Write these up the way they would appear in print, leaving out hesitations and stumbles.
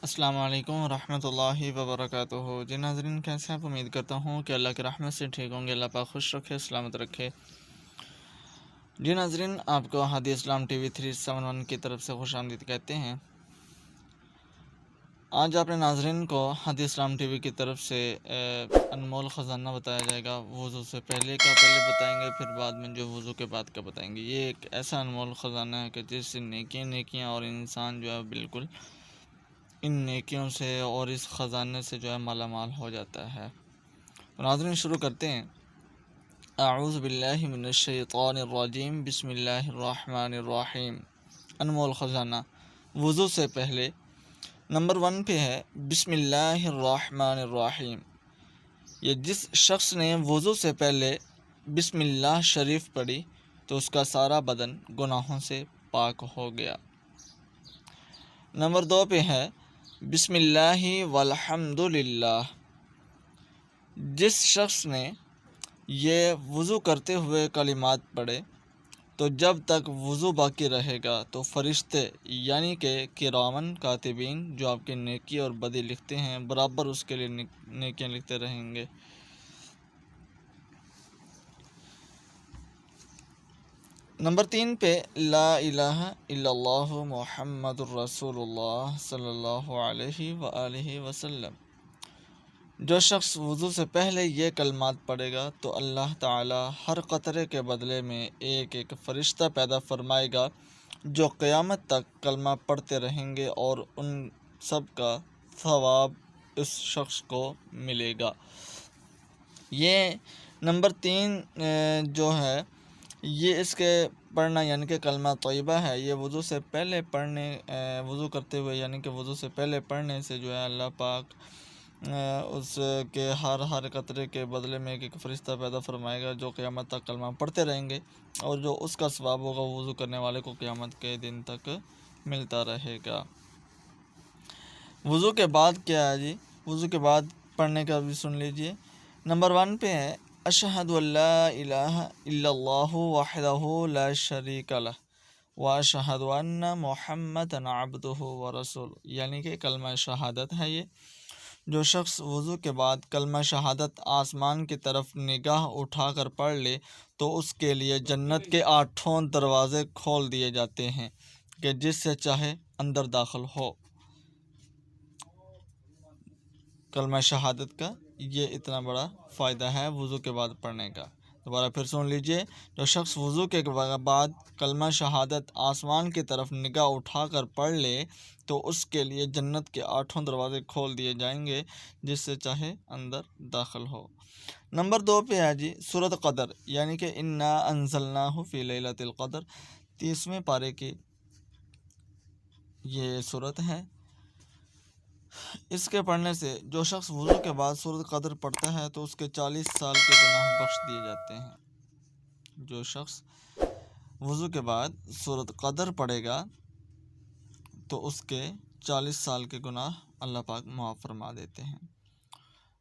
السلام علیکم ورحمۃ اللہ وبرکاتہ۔ جی ناظرین، کیسے آپ؟ امید کرتا ہوں کہ اللہ کی رحمت سے ٹھیک ہوں گے۔ اللہ پاک خوش رکھے، سلامت رکھے۔ جی ناظرین، آپ کو ہادی اسلام ٹی وی 371 کی طرف سے خوش آمدید کہتے ہیں۔ آج آپ نے ناظرین کو ہادی اسلام ٹی وی کی طرف سے انمول خزانہ بتایا جائے گا۔ وضو سے پہلے کا پہلے بتائیں گے، پھر بعد میں جو وضو کے بعد کا بتائیں گے۔ یہ ایک ایسا انمول خزانہ ہے کہ جس سے نیکیاں اور انسان جو ہے بالکل ان نیکیوں سے اور اس خزانے سے جو ہے مالا مال ہو جاتا ہے۔ ناظرین، شروع کرتے ہیں۔ اعوذ باللہ من الشیطان الرجیم، بسم اللہ الرحمن الرحیم۔ انمول خزانہ وضو سے پہلے نمبر 1 پہ ہے بسم اللہ الرحمن الرحیم۔ یہ جس شخص نے وضو سے پہلے بسم اللہ شریف پڑھی تو اس کا سارا بدن گناہوں سے پاک ہو گیا۔ نمبر 2 پہ ہے بسم اللہ والحمد للہ۔ جس شخص نے یہ وضو کرتے ہوئے کلمات پڑھے تو جب تک وضو باقی رہے گا تو فرشتے یعنی کہ کرامن کاتبین جو آپ کی نیکی اور بدی لکھتے ہیں برابر اس کے لیے نیکیاں لکھتے رہیں گے۔ نمبر 3 پہ لا الہ الا اللہ محمد الرسول اللہ صلی اللہ علیہ وآلہ وسلم۔ جو شخص وضو سے پہلے یہ کلمات پڑھے گا تو اللہ تعالی ہر قطرے کے بدلے میں ایک ایک فرشتہ پیدا فرمائے گا جو قیامت تک کلمہ پڑھتے رہیں گے اور ان سب کا ثواب اس شخص کو ملے گا۔ یہ نمبر 3 جو ہے یہ اس کے پڑھنا یعنی کہ کلمہ طیبہ ہے، یہ وضو سے پہلے وضو کرتے ہوئے یعنی کہ وضو سے پہلے پڑھنے سے جو ہے اللہ پاک اس کے ہر قطرے کے بدلے میں ایک فرشتہ پیدا فرمائے گا جو قیامت تک کلمہ پڑھتے رہیں گے اور جو اس کا ثواب ہوگا وضو کرنے والے کو قیامت کے دن تک ملتا رہے گا۔ وضو کے بعد کیا ہے جی؟ وضو کے بعد پڑھنے کا بھی سن لیجئے۔ نمبر 1 پہ ہے اشہد ان لا الہ الا اللہ وحدہ لا شریک لہ واشہد ان محمدا عبدہ ورسولہ، یعنی کہ کلمہ شہادت ہے یہ۔ جو شخص وضو کے بعد کلمہ شہادت آسمان کی طرف نگاہ اٹھا کر پڑھ لے تو اس کے لیے جنت کے 8 دروازے کھول دیے جاتے ہیں کہ جس سے چاہے اندر داخل ہو۔ کلمہ شہادت کا یہ اتنا بڑا فائدہ ہے وضو کے بعد پڑھنے کا۔ دوبارہ پھر سن لیجئے، جو شخص وضو کے بعد کلمہ شہادت آسمان کی طرف نگاہ اٹھا کر پڑھ لے تو اس کے لیے جنت کے 8 دروازے کھول دیے جائیں گے جس سے چاہے اندر داخل ہو۔ نمبر 2 پہ ہے جی سورۃ قدر، یعنی کہ انا انزلناہ فی لیلۃ القدر، 30ویں پارے کی یہ سورت ہے۔ اس کے پڑھنے سے جو شخص وضو کے بعد سورۃ قدر پڑھتا ہے تو اس کے 40 سال کے گناہ بخش دیے جاتے ہیں۔ جو شخص وضو کے بعد سورۃ قدر پڑھے گا تو اس کے 40 سال کے گناہ اللہ پاک معاف فرما دیتے ہیں۔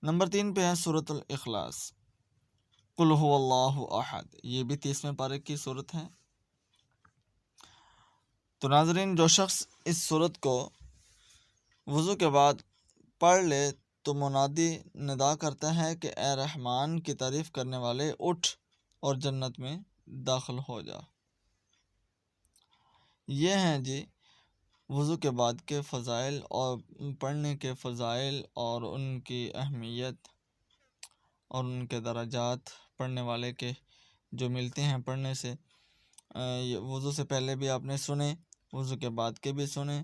نمبر 3 پہ ہے سورۃ الاخلاص، قل هو اللہ احد، یہ بھی 30ویں پارے کی سورت ہے۔ تو ناظرین، جو شخص اس سورت کو وضو کے بعد پڑھ لے تو منادی ندا کرتا ہے کہ اے رحمان کی تعریف کرنے والے اٹھ اور جنت میں داخل ہو جا۔ یہ ہیں جی وضو کے بعد کے فضائل اور پڑھنے کے فضائل اور ان کی اہمیت اور ان کے درجات پڑھنے والے کے جو ملتے ہیں پڑھنے سے۔ وضو سے پہلے بھی آپ نے سنے، وضو کے بعد کے بھی سنے۔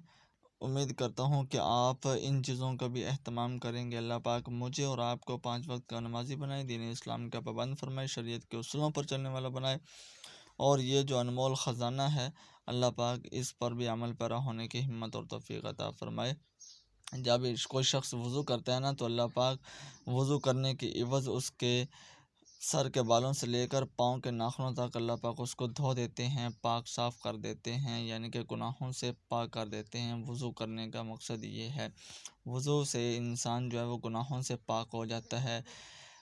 امید کرتا ہوں کہ آپ ان چیزوں کا بھی اہتمام کریں گے۔ اللہ پاک مجھے اور آپ کو 5 وقت کا نمازی بنائے، دین اسلام کا پابند فرمائے، شریعت کے اصولوں پر چلنے والا بنائے، اور یہ جو انمول خزانہ ہے اللہ پاک اس پر بھی عمل پیرا ہونے کی ہمت اور توفیق عطا فرمائے۔ جب کوئی شخص وضو کرتا ہے نا تو اللہ پاک وضو کرنے کی عوض اس کے سر کے بالوں سے لے کر پاؤں کے ناخنوں تک اللہ پاک اس کو دھو دیتے ہیں، پاک صاف کر دیتے ہیں، یعنی کہ گناہوں سے پاک کر دیتے ہیں۔ وضو کرنے کا مقصد یہ ہے، وضو سے انسان جو ہے وہ گناہوں سے پاک ہو جاتا ہے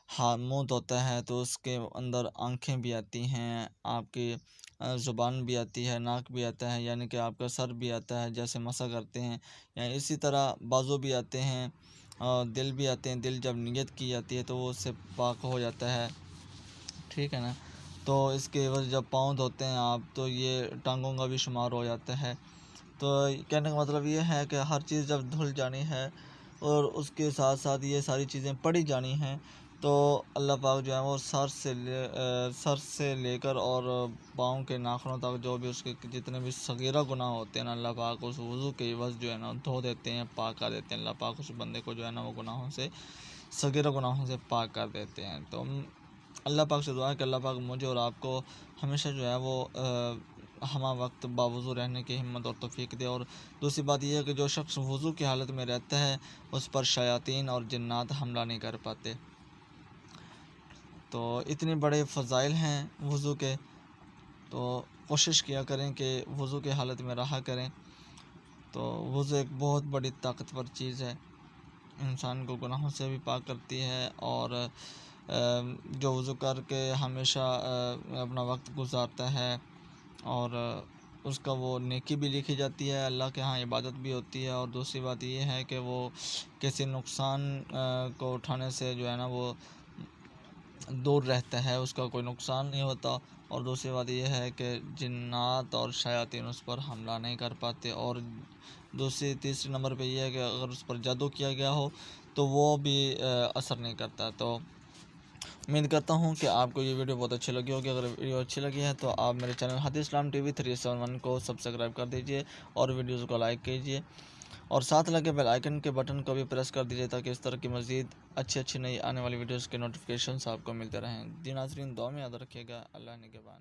منہ دھوتا ہے تو اس کے اندر آنکھیں بھی آتی ہیں، آپ کی زبان بھی آتی ہے، ناک بھی آتا ہے، یعنی کہ آپ کا سر بھی آتا ہے جیسے مسح کرتے ہیں، یعنی اسی طرح بازو بھی آتے ہیں اور دل بھی آتے ہیں۔ دل جب نیت کی جاتی ہے تو وہ اس سے پاک ہو جاتا ہے، ٹھیک ہے نا۔ تو اس کے عوض جب پاؤں دھوتے ہیں آپ تو یہ ٹانگوں کا بھی شمار ہو جاتا ہے۔ تو کہنے کا مطلب یہ ہے کہ ہر چیز جب دھل جانی ہے اور اس کے ساتھ ساتھ یہ ساری چیزیں پڑھی جانی ہیں تو اللہ پاک جو ہے وہ سر سے لے کر اور پاؤں کے ناخنوں تک جو بھی اس کے جتنے بھی صغیرہ گناہ ہوتے ہیں نا، اللہ پاک اس وضو کے عوض جو ہے نا دھو دیتے ہیں، پاک کر دیتے ہیں۔ اللہ پاک اس بندے کو جو ہے نا وہ گناہوں سے، صغیرہ گناہوں سے پاک کر دیتے ہیں۔ تو اللہ پاک سے دعا ہے کہ اللہ پاک مجھے اور آپ کو ہمیشہ جو ہے وہ ہمہ وقت باوضو رہنے کی ہمت اور توفیق دے۔ اور دوسری بات یہ ہے کہ جو شخص وضو کی حالت میں رہتا ہے اس پر شیاطین اور جنات حملہ نہیں کر پاتے۔ تو اتنے بڑے فضائل ہیں وضو کے، تو کوشش کیا کریں کہ وضو کی حالت میں رہا کریں۔ تو وضو ایک بہت بڑی طاقتور چیز ہے، انسان کو گناہوں سے بھی پاک کرتی ہے، اور جو وضو کر کے ہمیشہ اپنا وقت گزارتا ہے اور اس کا وہ نیکی بھی لکھی جاتی ہے، اللہ کے ہاں عبادت بھی ہوتی ہے۔ اور دوسری بات یہ ہے کہ وہ کسی نقصان کو اٹھانے سے جو ہے نا وہ دور رہتا ہے، اس کا کوئی نقصان نہیں ہوتا۔ اور دوسری بات یہ ہے کہ جنات اور شیاطین اس پر حملہ نہیں کر پاتے۔ اور تیسری نمبر پہ یہ ہے کہ اگر اس پر جادو کیا گیا ہو تو وہ بھی اثر نہیں کرتا۔ تو امید کرتا ہوں کہ آپ کو یہ ویڈیو بہت اچھی لگی ہوگی۔ اگر ویڈیو اچھی لگی ہے تو آپ میرے چینل ہادی اسلام ٹی وی 371 کو سبسکرائب کر دیجئے اور ویڈیوز کو لائک کیجئے، اور ساتھ لگے بیل آئیکن کے بٹن کو بھی پریس کر دیجئے تاکہ اس طرح کی مزید اچھی نئی آنے والی ویڈیوز کے نوٹیفیکیشنز آپ کو ملتے رہیں۔ جی ناظرین، دعا میں یاد رکھیے گا۔ اللہ نگہبان۔